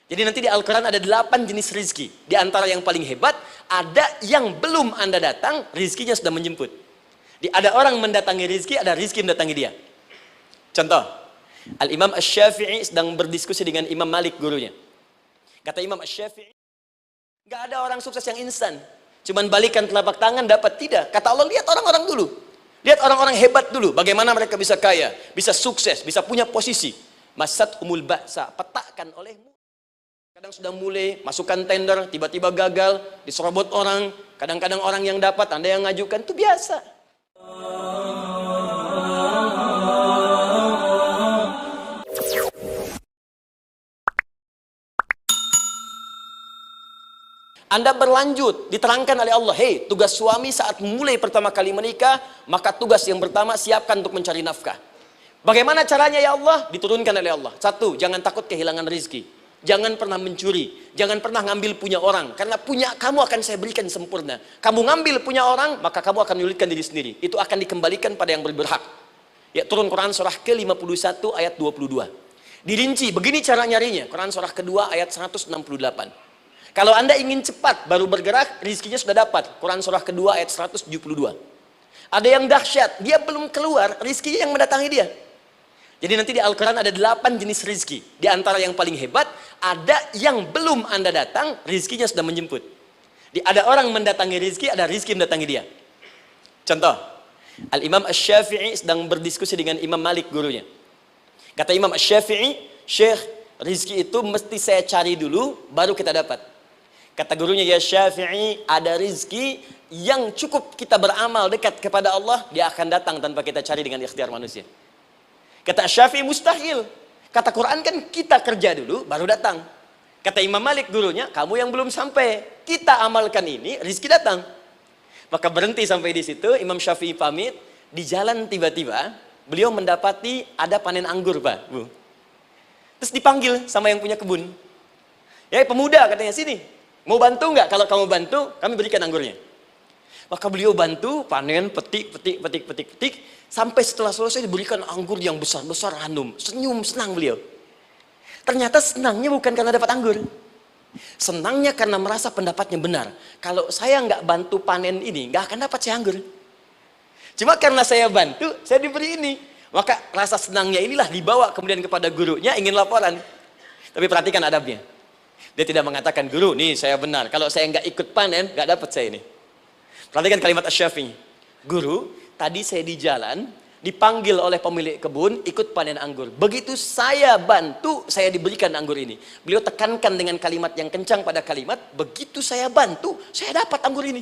Jadi nanti di Al-Quran ada 8 jenis rizki. Di antara yang paling hebat, ada yang belum Anda datang, rizkinya sudah menjemput. Ada orang mendatangi rizki, ada rizki mendatangi dia. Contoh, Al-Imam Asy-Syafi'i sedang berdiskusi dengan Imam Malik, gurunya. Kata Imam Asy-Syafi'i, nggak ada orang sukses yang instan. Cuman balikan telapak tangan dapat, tidak. Kata Allah, lihat orang-orang dulu. Lihat orang-orang hebat dulu. Bagaimana mereka bisa kaya, bisa sukses, bisa punya posisi. Masat umul ba'sa, petakan olehmu. Kadang sudah mulai, masukkan tender, tiba-tiba gagal, diserobot orang. Kadang-kadang orang yang dapat, Anda yang ngajukan, itu biasa. Anda berlanjut, diterangkan oleh Allah, hei, tugas suami saat mulai pertama kali menikah, maka tugas yang pertama siapkan untuk mencari nafkah. Bagaimana caranya ya Allah? Diturunkan oleh Allah. Satu, jangan takut kehilangan rezeki. Jangan pernah mencuri, jangan pernah ngambil punya orang, karena punya kamu akan saya berikan sempurna. Kamu ngambil punya orang, maka kamu akan menyulitkan diri sendiri. Itu akan dikembalikan pada yang berhak. Ya, turun Quran surah ke-51 ayat 22. Dirinci, begini cara nyarinya. Quran surah kedua ayat 168. Kalau Anda ingin cepat baru bergerak, rizkinya sudah dapat. Quran surah kedua ayat 172. Ada yang dahsyat, dia belum keluar, rizkinya yang mendatangi dia. Jadi nanti di Al-Quran ada 8 jenis rizki. Di antara yang paling hebat, ada yang belum Anda datang, rizkinya sudah menjemput. Ada orang mendatangi rizki, ada rizki mendatangi dia. Contoh, Al-Imam Asy-Syafi'i sedang berdiskusi dengan Imam Malik, gurunya. Kata Imam Asy-Syafi'i, Syekh, rizki itu mesti saya cari dulu, baru kita dapat. Kata gurunya, ya Syafi'i, ada rizki yang cukup kita beramal dekat kepada Allah, dia akan datang tanpa kita cari dengan ikhtiar manusia. Kata Syafi'i, mustahil. Kata Quran kan kita kerja dulu, baru datang. Kata Imam Malik, gurunya, kamu yang belum sampai. Kita amalkan ini, rizki datang. Maka berhenti sampai di situ, Imam Syafi'i pamit. Di jalan tiba-tiba, beliau mendapati ada panen anggur, Pak, Bu. Terus dipanggil sama yang punya kebun. Ya, pemuda katanya, sini. Mau bantu nggak? Kalau kamu bantu, kami berikan anggurnya. Maka beliau bantu, panen, petik. Sampai setelah selesai diberikan anggur yang besar-besar, hanum. Senyum, senang beliau. Ternyata senangnya bukan karena dapat anggur. Senangnya karena merasa pendapatnya benar. Kalau saya nggak bantu panen ini, nggak akan dapat saya anggur. Cuma karena saya bantu, saya diberi ini. Maka rasa senangnya inilah dibawa kemudian kepada gurunya, ingin laporan. Tapi perhatikan adabnya. Dia tidak mengatakan, guru, nih saya benar. Kalau saya nggak ikut panen, nggak dapat saya ini. Perhatikan kalimat Asy-Syafi'i. Guru, tadi saya di jalan, dipanggil oleh pemilik kebun, ikut panen anggur. Begitu saya bantu, saya diberikan anggur ini. Beliau tekankan dengan kalimat yang kencang pada kalimat, begitu saya bantu, saya dapat anggur ini.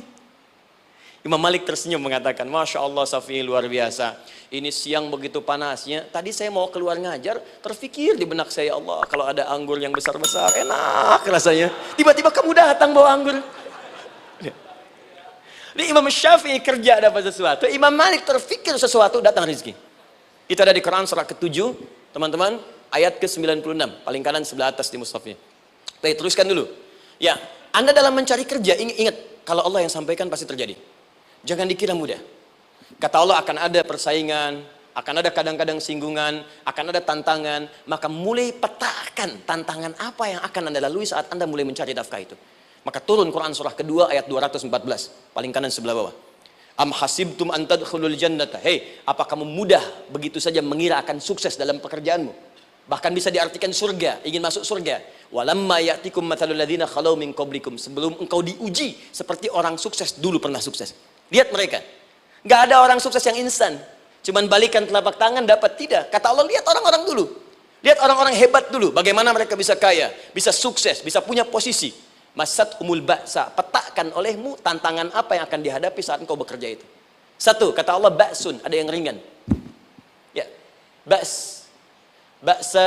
Imam Malik tersenyum mengatakan, Masya Allah Syafi'i, luar biasa. Ini siang begitu panasnya, tadi saya mau keluar ngajar, terfikir di benak saya, Allah, kalau ada anggur yang besar-besar, enak rasanya. Tiba-tiba kamu datang bawa anggur. Jadi Imam Syafi'i kerja dapat sesuatu, Imam Malik terfikir sesuatu, datang rezeki. Itu ada di Quran surah ke-7, teman-teman, ayat ke-96, paling kanan sebelah atas di mushafnya. Baik, teruskan dulu. Ya, Anda dalam mencari kerja, ingat, kalau Allah yang sampaikan pasti terjadi. Jangan dikira mudah. Kata Allah akan ada persaingan, akan ada kadang-kadang singgungan, akan ada tantangan, maka mulai petakan tantangan apa yang akan Anda lalui saat Anda mulai mencari nafkah itu. Maka turun Quran surah kedua ayat 214, paling kanan sebelah bawah. Am hasibtum an tadkhulul jannata. Hei, apa kamu mudah begitu saja mengira akan sukses dalam pekerjaanmu? Bahkan bisa diartikan surga, ingin masuk surga. Walamma ya'tikum mathalul ladzina khalau min qablikum. Sebelum engkau diuji seperti orang sukses dulu pernah sukses. Lihat mereka. Enggak ada orang sukses yang instan. Cuman balikan telapak tangan dapat, tidak. Kata Allah, lihat orang-orang dulu. Lihat orang-orang hebat dulu, bagaimana mereka bisa kaya, bisa sukses, bisa punya posisi. Masat umul ba'sa, petakan olehmu tantangan apa yang akan dihadapi saat engkau bekerja itu. Satu, kata Allah, ba'sun, ada yang ringan. Ya, ba's. Ba'sa,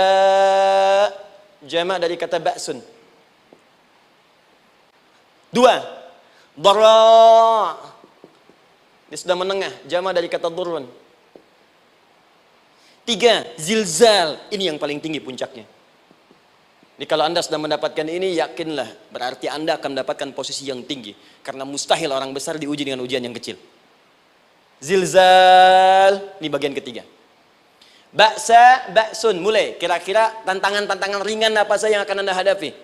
jama' dari kata ba'sun. Dua, dara. Dia sudah menengah, jama' dari kata durun. Tiga, zilzal, ini yang paling tinggi puncaknya. Jadi kalau Anda sudah mendapatkan ini, yakinlah, berarti Anda akan mendapatkan posisi yang tinggi. Karena mustahil orang besar diuji dengan ujian yang kecil. Zilzal, ini bagian ketiga. Ba'sa, ba'sun, mulai. Kira-kira tantangan-tantangan ringan apa saja yang akan Anda hadapi?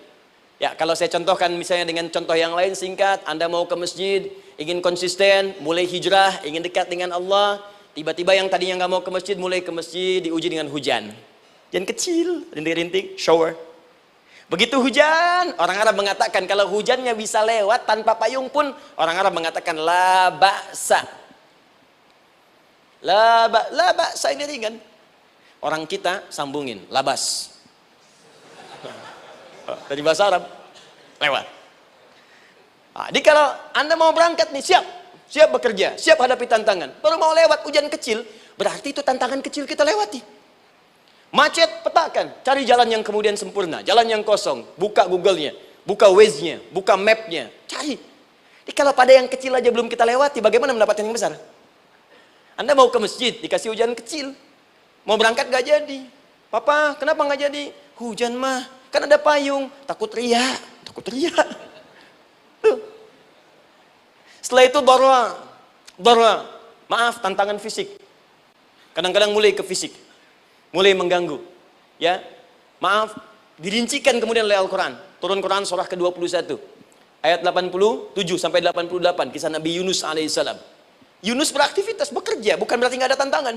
Ya, kalau saya contohkan misalnya dengan contoh yang lain singkat, Anda mau ke masjid, ingin konsisten, mulai hijrah, ingin dekat dengan Allah, tiba-tiba yang tadinya nggak mau ke masjid, mulai ke masjid, diuji dengan hujan. Hujan kecil, rintik-rintik, shower. Begitu hujan, orang Arab mengatakan kalau hujannya bisa lewat tanpa payung pun, orang Arab mengatakan la ba'sa. La ba'sa ini ringan. Orang kita sambungin, labas. Dari bahasa Arab lewat. Nah, jadi kalau Anda mau berangkat nih, siap bekerja, siap hadapi tantangan. Baru mau lewat hujan kecil, berarti itu tantangan kecil kita lewati. Macet, petakan, cari jalan yang kemudian sempurna, jalan yang kosong, buka Google-nya, buka Waze-nya, buka map-nya, cari. Jadi kalau pada yang kecil aja belum kita lewati, bagaimana mendapatkan yang besar? Anda mau ke masjid, dikasih hujan kecil, mau berangkat gak jadi. Papa, kenapa gak jadi? Hujan mah, kan ada payung, takut riak. Tuh. Setelah itu darwa, maaf, tantangan fisik. Kadang-kadang mulai ke fisik, mulai mengganggu. Ya, maaf, dirincikan kemudian oleh Al-Quran. Turun Quran surah ke-21, ayat 87 sampai 88, kisah Nabi Yunus alaihissalam. Yunus beraktivitas, bekerja, bukan berarti nggak ada tantangan.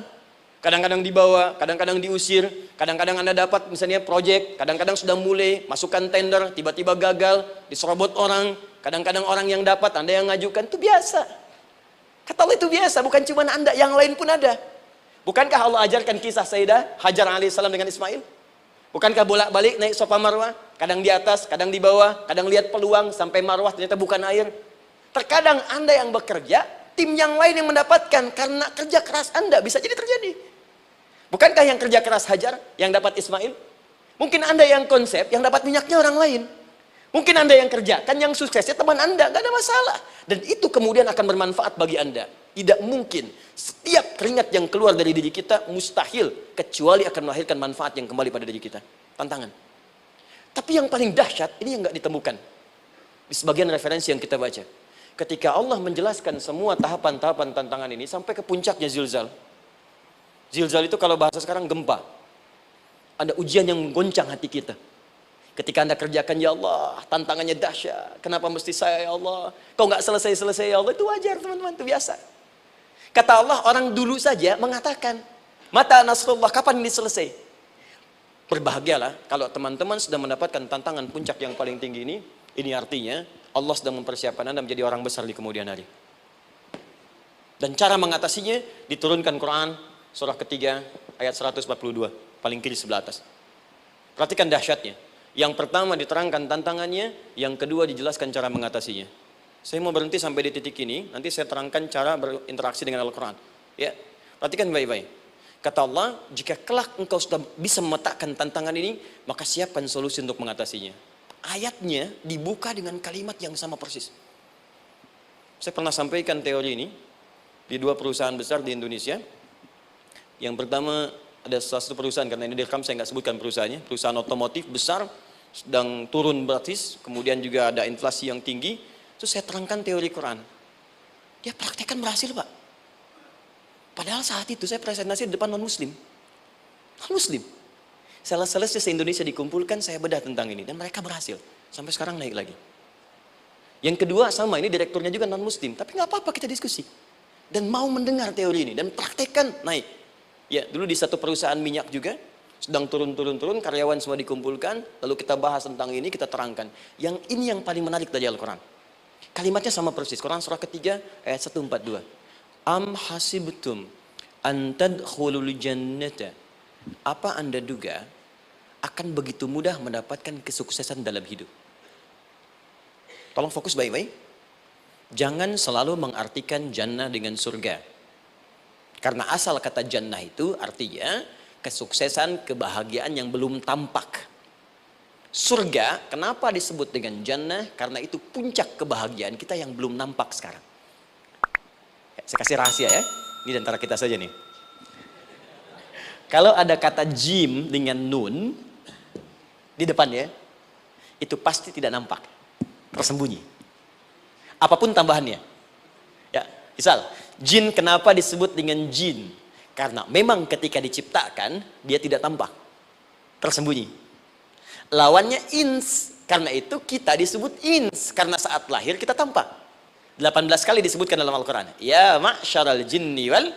Kadang-kadang dibawa, kadang-kadang diusir, kadang-kadang Anda dapat misalnya proyek, kadang-kadang sudah mulai, masukkan tender, tiba-tiba gagal, diserobot orang, kadang-kadang orang yang dapat, Anda yang ngajukan, itu biasa. Kata Allah itu biasa, bukan cuma Anda, yang lain pun ada. Bukankah Allah ajarkan kisah Sayyidah Hajar alaihissalam dengan Ismail? Bukankah bolak-balik naik Safa Marwah, kadang di atas, kadang di bawah, kadang lihat peluang, sampai Marwah ternyata bukan air. Terkadang Anda yang bekerja, tim yang lain yang mendapatkan, karena kerja keras Anda, bisa jadi terjadi. Bukankah yang kerja keras Hajar yang dapat Ismail? Mungkin Anda yang konsep, yang dapat minyaknya orang lain. Mungkin Anda yang kerjakan, yang suksesnya teman Anda, gak ada masalah. Dan itu kemudian akan bermanfaat bagi Anda. Tidak mungkin setiap keringat yang keluar dari diri kita mustahil, kecuali akan melahirkan manfaat yang kembali pada diri kita. Tantangan. Tapi yang paling dahsyat, ini yang gak ditemukan di sebagian referensi yang kita baca. Ketika Allah menjelaskan semua tahapan-tahapan tantangan ini sampai ke puncaknya zilzal. Zilzal itu kalau bahasa sekarang gempa. Ada ujian yang menggoncang hati kita. Ketika Anda kerjakan, ya Allah, tantangannya dahsyat. Kenapa mesti saya, ya Allah? Kau nggak selesai-selesai, ya Allah. Itu wajar, teman-teman, itu biasa. Kata Allah, orang dulu saja mengatakan, mata nasrullah, kapan ini selesai? Berbahagialah kalau teman-teman sudah mendapatkan tantangan puncak yang paling tinggi ini. Ini artinya Allah sedang mempersiapkan Anda menjadi orang besar di kemudian hari. Dan cara mengatasinya diturunkan Quran surah ketiga ayat 142, paling kiri sebelah atas. Perhatikan dahsyatnya. Yang pertama diterangkan tantangannya, yang kedua dijelaskan cara mengatasinya. Saya mau berhenti sampai di titik ini, nanti saya terangkan cara berinteraksi dengan Al-Quran. Ya, perhatikan baik-baik. Kata Allah, jika kelak engkau sudah bisa memetakan tantangan ini, maka siapkan solusi untuk mengatasinya. Ayatnya dibuka dengan kalimat yang sama persis. Saya pernah sampaikan teori ini di dua perusahaan besar di Indonesia. Yang pertama ada salah satu perusahaan, karena ini direkam saya nggak sebutkan perusahaannya, perusahaan otomotif besar, sedang turun gratis, kemudian juga ada inflasi yang tinggi. Terus saya terangkan teori Quran. Dia praktekkan berhasil, Pak. Padahal saat itu saya presentasi di depan non-muslim. Non-muslim. Sales-sales se-Indonesia dikumpulkan, saya bedah tentang ini. Dan mereka berhasil. Sampai sekarang naik lagi. Yang kedua sama, ini direkturnya juga non-muslim. Tapi nggak apa-apa, kita diskusi. Dan mau mendengar teori ini. Dan praktekkan, naik. Ya, dulu di satu perusahaan minyak juga. Sedang turun, karyawan semua dikumpulkan. Lalu kita bahas tentang ini, kita terangkan. Yang ini yang paling menarik dari Al-Quran. Kalimatnya sama persis. Quran surah ketiga ayat 142. Am hasibtum an tadkhulul jannata. Apa Anda duga akan begitu mudah mendapatkan kesuksesan dalam hidup? Tolong fokus baik-baik. Jangan selalu mengartikan jannah dengan surga. Karena asal kata jannah itu artinya kesuksesan, kebahagiaan yang belum tampak. Surga, kenapa disebut dengan jannah? Karena itu puncak kebahagiaan kita yang belum nampak sekarang. Saya kasih rahasia ya, ini antara kita saja nih. Kalau ada kata jim dengan nun di depannya, itu pasti tidak nampak, tersembunyi. Apapun tambahannya. Ya, misal, jin kenapa disebut dengan jin? Karena memang ketika diciptakan, dia tidak tampak, tersembunyi. Lawannya ins. Karena itu kita disebut ins. Karena saat lahir kita tampak. 18 kali disebutkan dalam Al-Quran. Ya ma'syaral jinni wal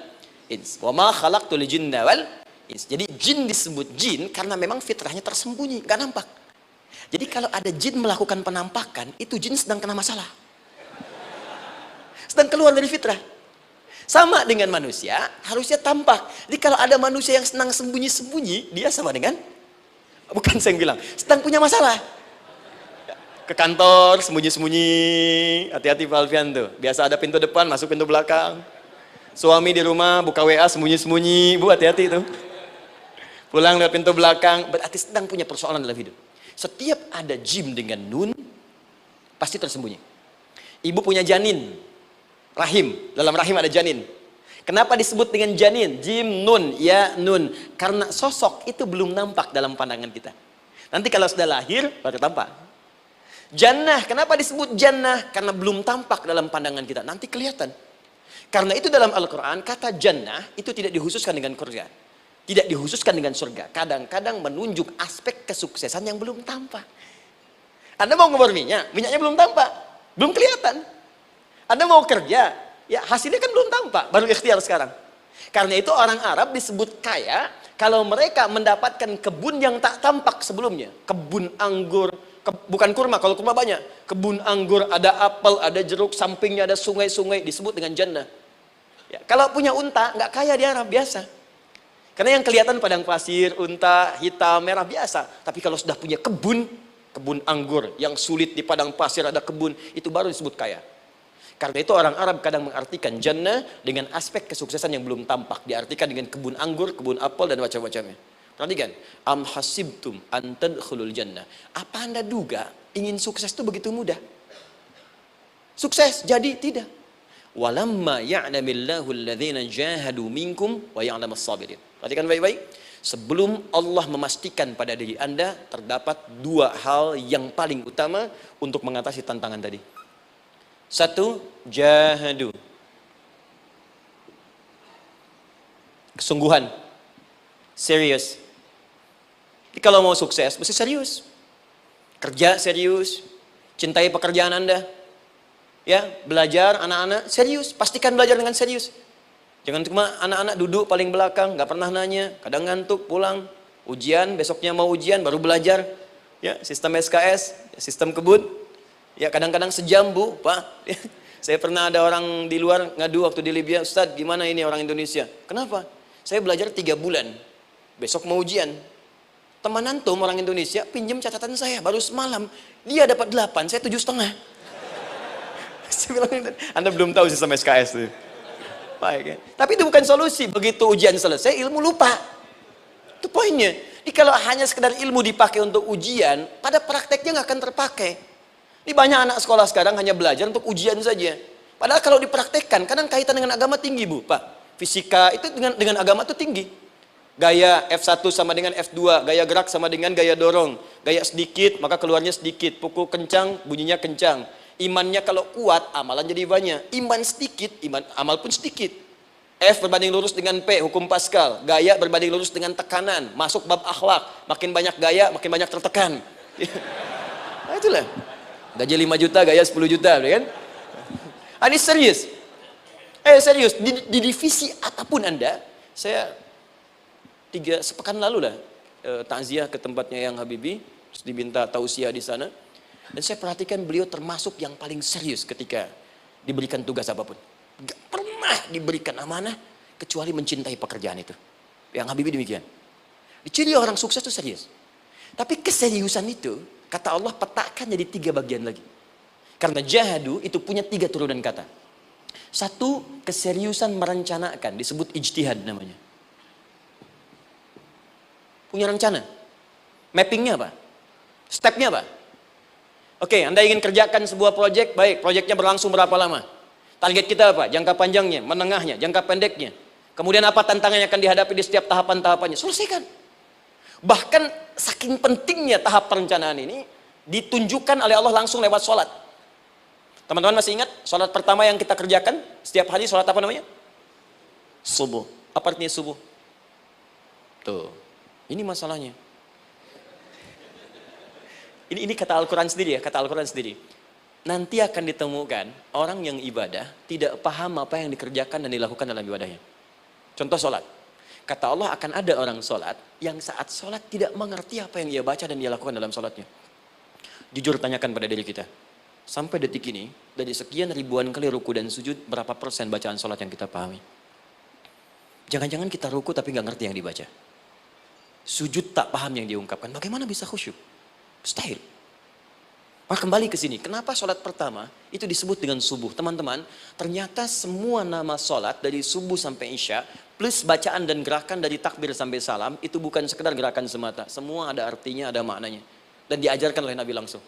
ins. Wa ma khalaqtul jinna wal ins. Jadi jin disebut jin karena memang fitrahnya tersembunyi, nggak nampak. Jadi kalau ada jin melakukan penampakan, itu jin sedang kena masalah. Sedang keluar dari fitrah. Sama dengan manusia, harusnya tampak. Jadi kalau ada manusia yang senang sembunyi-sembunyi, dia sama dengan, bukan saya yang bilang, sedang punya masalah. Ke kantor, sembunyi-sembunyi, hati-hati Pak Alfian tuh. Biasa ada pintu depan, masuk pintu belakang. Suami di rumah, buka WA, sembunyi-sembunyi, Bu hati-hati tuh. Pulang lewat pintu belakang, berarti sedang punya persoalan dalam hidup. Setiap ada jim dengan nun, pasti tersembunyi. Ibu punya janin, rahim, dalam rahim ada janin. Kenapa disebut dengan janin? Jim, nun, ya, nun. Karena sosok itu belum nampak dalam pandangan kita. Nanti kalau sudah lahir, baru tampak. Jannah, kenapa disebut jannah? Karena belum tampak dalam pandangan kita. Nanti kelihatan. Karena itu dalam Al-Quran, kata jannah itu tidak dikhususkan dengan surga. Tidak dikhususkan dengan surga. Kadang-kadang menunjuk aspek kesuksesan yang belum tampak. Anda mau ngebor minyak, minyaknya belum tampak. Belum kelihatan. Anda mau kerja, ya hasilnya kan belum tampak. Baru ikhtiar sekarang. Karena itu orang Arab disebut kaya, kalau mereka mendapatkan kebun yang tak tampak sebelumnya. Kebun anggur, bukan kurma, kalau kurma banyak. Kebun anggur, ada apel, ada jeruk, sampingnya ada sungai-sungai, disebut dengan jannah. Ya, kalau punya unta, nggak kaya di Arab, biasa. Karena yang kelihatan padang pasir, unta, hitam, merah, biasa. Tapi kalau sudah punya kebun, kebun anggur, yang sulit di padang pasir ada kebun, itu baru disebut kaya. Karena itu orang Arab kadang mengartikan jannah dengan aspek kesuksesan yang belum tampak. Diartikan dengan kebun anggur, kebun apel, dan macam-macamnya. Perhatikan, am hasibtum an tadkhulul jannah. Apa Anda duga ingin sukses itu begitu mudah? Sukses jadi tidak. Walamma ya'lamillahu alladhina jahadu minkum wa ya'lamas sabirin. Perhatikan baik-baik. Sebelum Allah memastikan pada diri Anda terdapat dua hal yang paling utama untuk mengatasi tantangan tadi. Satu, jahadu. Kesungguhan. Serius. Jadi kalau mau sukses, mesti serius. Kerja serius. Cintai pekerjaan Anda. Ya, belajar anak-anak serius. Pastikan belajar dengan serius. Jangan cuma anak-anak duduk paling belakang, nggak pernah nanya, kadang ngantuk, pulang. Ujian, besoknya mau ujian, baru belajar. Ya, sistem SKS, sistem kebun. Ya, kadang-kadang sejam, Bu, Pak. Saya pernah ada orang di luar ngadu waktu di Libya, Ustadz, gimana ini orang Indonesia? Kenapa? Saya belajar 3 bulan. Besok mau ujian. Teman antum orang Indonesia pinjam catatan saya baru semalam. Dia dapat 8, saya 7,5. Saya bilang, Anda belum tahu sistem SKS itu. Baik, ya. Tapi itu bukan solusi. Begitu ujian selesai, ilmu lupa. Itu poinnya. Jadi kalau hanya sekedar ilmu dipakai untuk ujian, pada prakteknya nggak akan terpakai. Ini banyak anak sekolah sekarang hanya belajar untuk ujian saja. Padahal kalau dipraktekkan, kadang kaitan dengan agama tinggi, Bu, Pak. Fisika itu dengan agama itu tinggi. Gaya F1 sama dengan F2, gaya gerak sama dengan gaya dorong. Gaya sedikit, maka keluarnya sedikit. Pukul kencang, bunyinya kencang. Imannya kalau kuat, amalan jadi banyak. Iman sedikit, amal pun sedikit. F berbanding lurus dengan P, hukum Pascal. Gaya berbanding lurus dengan tekanan. Masuk bab akhlak. Makin banyak gaya, makin banyak tertekan. Nah, itulah. Gaji 5 juta, gaya 10 juta, kan? Ini serius. Serius. Di divisi apapun Anda, saya 3 sepekan lalu lah takziah ke tempatnya Yang Habibie, terus diminta tausiah di sana. Dan saya perhatikan beliau termasuk yang paling serius ketika diberikan tugas apapun. Gak pernah diberikan amanah kecuali mencintai pekerjaan itu. Yang Habibie demikian. Ciri orang sukses itu serius. Tapi keseriusan itu, kata Allah petakan jadi 3 bagian lagi. Karena jahadu itu punya 3 turunan kata. Satu, keseriusan merencanakan, disebut ijtihad namanya. Punya rencana. Mappingnya apa? Stepnya apa? Oke, Anda ingin kerjakan sebuah proyek, baik, proyeknya berlangsung berapa lama? Target kita apa? Jangka panjangnya, menengahnya, jangka pendeknya. Kemudian apa tantangan yang akan dihadapi di setiap tahapan-tahapannya? Selesaikan. Bahkan saking pentingnya tahap perencanaan ini ditunjukkan oleh Allah langsung lewat sholat. Teman-teman masih ingat sholat pertama yang kita kerjakan setiap hari, sholat apa namanya? Subuh. Apa artinya subuh? Tuh, ini masalahnya. Ini kata Al-Quran sendiri ya, kata Al-Quran sendiri. Nanti akan ditemukan orang yang ibadah tidak paham apa yang dikerjakan dan dilakukan dalam ibadahnya. Contoh sholat. Kata Allah akan ada orang sholat yang saat sholat tidak mengerti apa yang ia baca dan dia lakukan dalam sholatnya. Jujur tanyakan pada diri kita. Sampai detik ini, dari sekian ribuan kali ruku dan sujud, berapa persen bacaan sholat yang kita pahami? Jangan-jangan kita ruku tapi nggak ngerti yang dibaca. Sujud tak paham yang diungkapkan. Bagaimana bisa khusyuk? Mustahil. Maka kembali ke sini. Kenapa sholat pertama itu disebut dengan subuh? Teman-teman, ternyata semua nama sholat dari subuh sampai isya, plus bacaan dan gerakan dari takbir sampai salam, itu bukan sekedar gerakan semata. Semua ada artinya, ada maknanya. Dan diajarkan oleh Nabi langsung.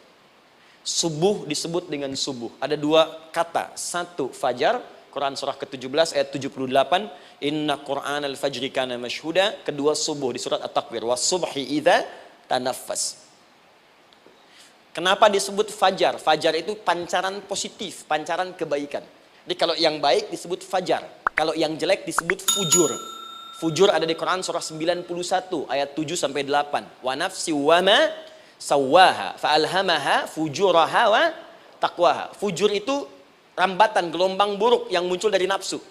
Subuh disebut dengan subuh. Ada dua kata. Satu, fajar. Quran surah ke-17 ayat 78. Inna Qur'an al-fajri kana mashhuda. Kedua, subuh di surat At-Takwir. Was-subhi idza tanaffas. Kenapa disebut fajar? Fajar itu pancaran positif, pancaran kebaikan. Jadi kalau yang baik disebut fajar. Kalau yang jelek disebut fujur. Fujur ada di Quran surah 91 ayat 7 sampai 8. Wa nafsi wa ma sawwaha fa'alhamaha fujuraha wa taqwaha. Fujur itu rambatan, gelombang buruk yang muncul dari nafsu.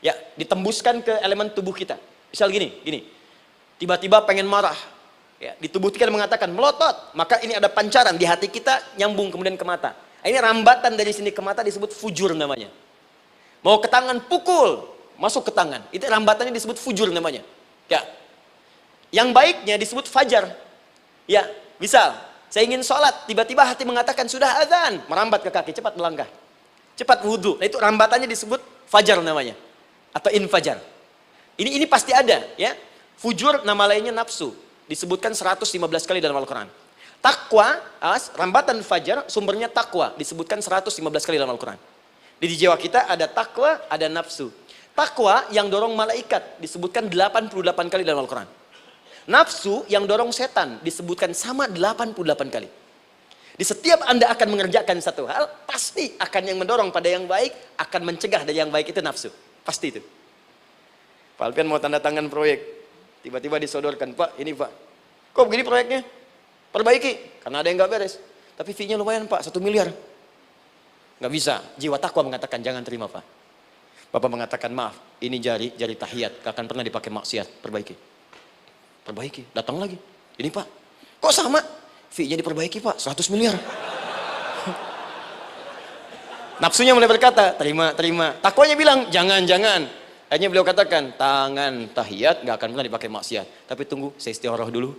Ya, ditembuskan ke elemen tubuh kita. Misal gini. Tiba-tiba pengen marah. Ya, di tubuh kita mengatakan melotot, maka ini ada pancaran di hati kita nyambung kemudian ke mata. Ini rambatan dari sini ke mata disebut fujur namanya. Mau ke tangan pukul, masuk ke tangan. Itu rambatannya disebut fujur namanya. Ya. Yang baiknya disebut fajar. Ya, misal saya ingin sholat, tiba-tiba hati mengatakan sudah azan, merambat ke kaki, cepat melangkah. Cepat wudhu. Nah, itu rambatannya disebut fajar namanya. Atau infajar. Ini pasti ada, ya. Fujur nama lainnya nafsu. Disebutkan 115 kali dalam Al-Quran. Takwa, rambatan fajar, sumbernya takwa. Disebutkan 115 kali dalam Al-Quran. Di jiwa kita ada takwa, ada nafsu. Takwa yang dorong malaikat, disebutkan 88 kali dalam Al-Quran. Nafsu yang dorong setan, disebutkan sama 88 kali. Di setiap Anda akan mengerjakan satu hal, pasti akan yang mendorong pada yang baik, akan mencegah dari yang baik itu nafsu. Pasti itu. Pak Alpian mau tanda tangan proyek. Tiba-tiba disodorkan, Pak, ini Pak. Kok begini proyeknya? Perbaiki, karena ada yang nggak beres. Tapi fee-nya lumayan Pak, 1 miliar. Nggak bisa, jiwa takwa mengatakan jangan terima Pak. Bapak mengatakan maaf, ini jari tahiyat, gak akan pernah dipakai maksiat, perbaiki, datang lagi. Ini Pak, kok sama? Fee-nya diperbaiki Pak, 100 miliar. Nafsunya mulai berkata, terima. Takwanya bilang, jangan. Akhirnya beliau katakan, tangan tahiyat gak akan pernah dipakai maksiat. Tapi tunggu, saya istiqoroh dulu.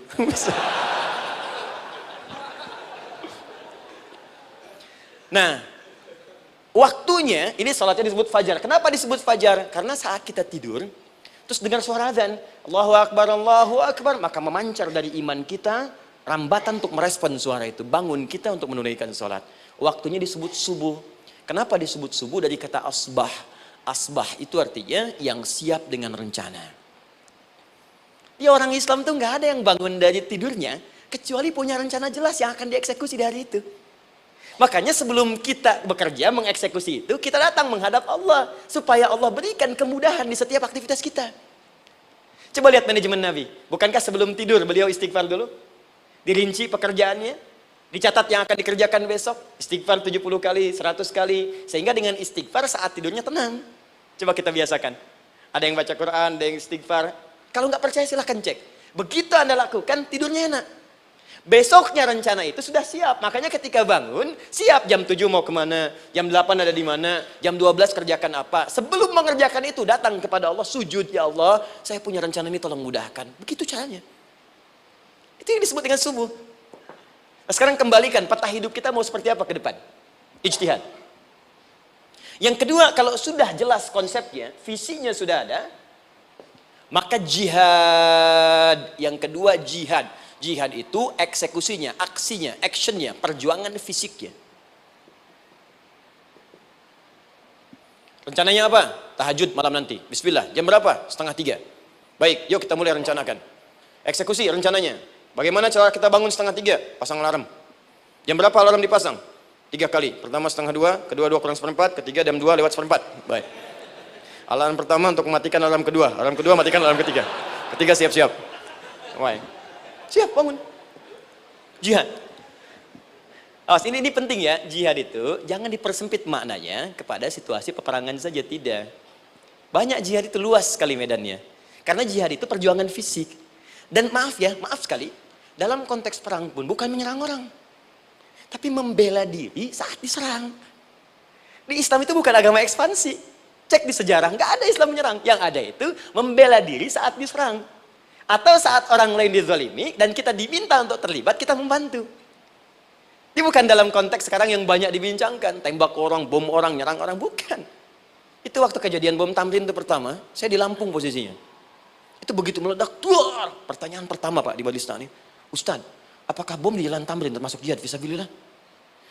Nah, waktunya, ini salatnya disebut fajar. Kenapa disebut fajar? Karena saat kita tidur, terus dengar suara azan, Allahu Akbar, maka memancar dari iman kita, rambatan untuk merespon suara itu. Bangun kita untuk menunaikan salat. Waktunya disebut subuh. Kenapa disebut subuh? Dari kata asbah. Asbah itu artinya yang siap dengan rencana. Ya, orang Islam tuh nggak ada yang bangun dari tidurnya kecuali punya rencana jelas yang akan dieksekusi di hari itu. Makanya sebelum kita bekerja mengeksekusi itu, kita datang menghadap Allah supaya Allah berikan kemudahan di setiap aktivitas kita. Coba lihat manajemen Nabi. Bukankah sebelum tidur beliau istighfar dulu? Dirinci pekerjaannya, dicatat yang akan dikerjakan besok, istighfar 70 kali, 100 kali, sehingga dengan istighfar saat tidurnya tenang. Coba kita biasakan. Ada yang baca Quran, ada yang istighfar. Kalau nggak percaya silahkan cek. Begitu Anda lakukan, tidurnya enak. Besoknya rencana itu sudah siap. Makanya ketika bangun, siap jam 7 mau kemana, jam 8 ada di mana, jam 12 kerjakan apa. Sebelum mengerjakan itu, datang kepada Allah, sujud, ya Allah, saya punya rencana ini tolong mudahkan. Begitu caranya. Itu yang disebut dengan subuh. Nah, sekarang kembalikan, peta hidup kita mau seperti apa ke depan? Ijtihad. Yang kedua, kalau sudah jelas konsepnya, visinya sudah ada, maka jihad. Yang kedua, jihad. Jihad itu eksekusinya, aksinya, actionnya, perjuangan fisiknya. Rencananya apa? Tahajud malam nanti. Bismillah. Jam berapa? 2:30. Baik, yuk kita mulai rencanakan. Eksekusi rencananya. Bagaimana cara kita bangun 2:30? Pasang alarm. Jam berapa alarm dipasang? 3 kali. Pertama 1:30, kedua 2:45, ketiga jam 2:04. Baik. Alarm pertama untuk mematikan alarm kedua. Alarm kedua matikan alarm ketiga. Ketiga siap-siap. Baik. Siap bangun. Jihad. Awas, ini penting ya, jihad itu jangan dipersempit maknanya kepada situasi peperangan saja, tidak. Banyak jihad itu luas sekali medannya. Karena jihad itu perjuangan fisik. Dan maaf ya, maaf sekali, dalam konteks perang pun bukan menyerang orang. Tapi membela diri saat diserang. Di Islam itu bukan agama ekspansi. Cek di sejarah, nggak ada Islam menyerang. Yang ada itu membela diri saat diserang. Atau saat orang lain dizalimi dan kita diminta untuk terlibat, kita membantu. Ini bukan dalam konteks sekarang yang banyak dibincangkan, tembak orang, bom orang, nyerang orang, bukan. Itu waktu kejadian bom Tamrin itu pertama, saya di Lampung posisinya. Itu begitu meledak, duar. Pertanyaan pertama Pak di Balista nih, Ustadz, apakah bom di jalan Tamrin termasuk jihad fisabilillah?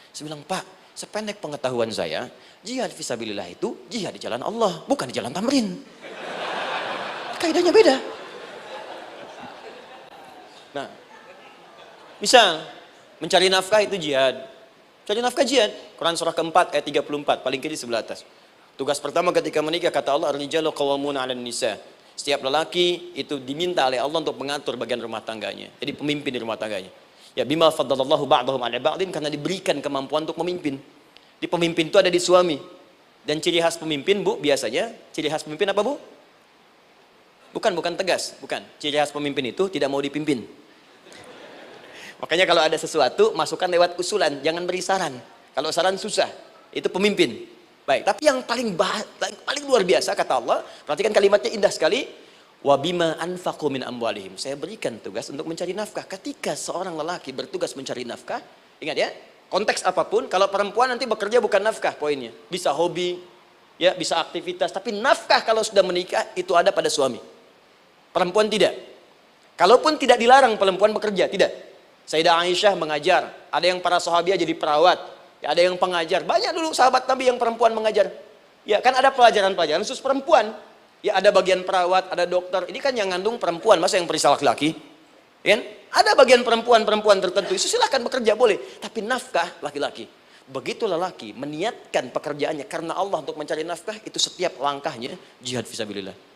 Saya bilang, Pak, sependek pengetahuan saya, jihad fisabilillah itu jihad di jalan Allah, bukan di jalan Tamrin. Kaidahnya beda. Nah, misal mencari nafkah itu jihad. Cari nafkah jihad. Quran surah keempat ayat 34, paling kiri sebelah atas. Tugas pertama ketika menikah, kata Allah, ar-rijalu qawwamuna 'alan nisa. Setiap lelaki itu diminta oleh Allah untuk mengatur bagian rumah tangganya. Jadi pemimpin di rumah tangganya. Ya bima faddalallahu ba'dahum 'ala ba'din, karena diberikan kemampuan untuk memimpin. Di pemimpin itu ada di suami. Dan ciri khas pemimpin, Bu, biasanya ciri khas pemimpin apa, Bu? Bukan tegas, bukan. Ciri khas pemimpin itu tidak mau dipimpin. Makanya kalau ada sesuatu, masukkan lewat usulan, jangan beri saran. Kalau saran susah, itu pemimpin. Baik, tapi yang paling luar biasa kata Allah, perhatikan kalimatnya indah sekali. Wa bima anfaqu min amwalihim. Saya berikan tugas untuk mencari nafkah. Ketika seorang lelaki bertugas mencari nafkah, ingat ya, konteks apapun, kalau perempuan nanti bekerja bukan nafkah poinnya. Bisa hobi, ya, bisa aktivitas, tapi nafkah kalau sudah menikah itu ada pada suami. Perempuan tidak. Kalaupun tidak dilarang perempuan bekerja, tidak. Sayyidah Aisyah mengajar, ada yang para sahabiah jadi perawat, ya, ada yang pengajar. Banyak dulu sahabat Nabi yang perempuan mengajar. Ya, kan ada pelajaran-pelajaran khusus perempuan. Ya, ada bagian perawat, ada dokter. Ini kan yang ngandung perempuan, masa yang periksa laki-laki? Ya, ada bagian perempuan tertentu, itu silahkan bekerja boleh. Tapi nafkah laki-laki. Begitu lelaki meniatkan pekerjaannya karena Allah untuk mencari nafkah, itu setiap langkahnya jihad fisabilillah.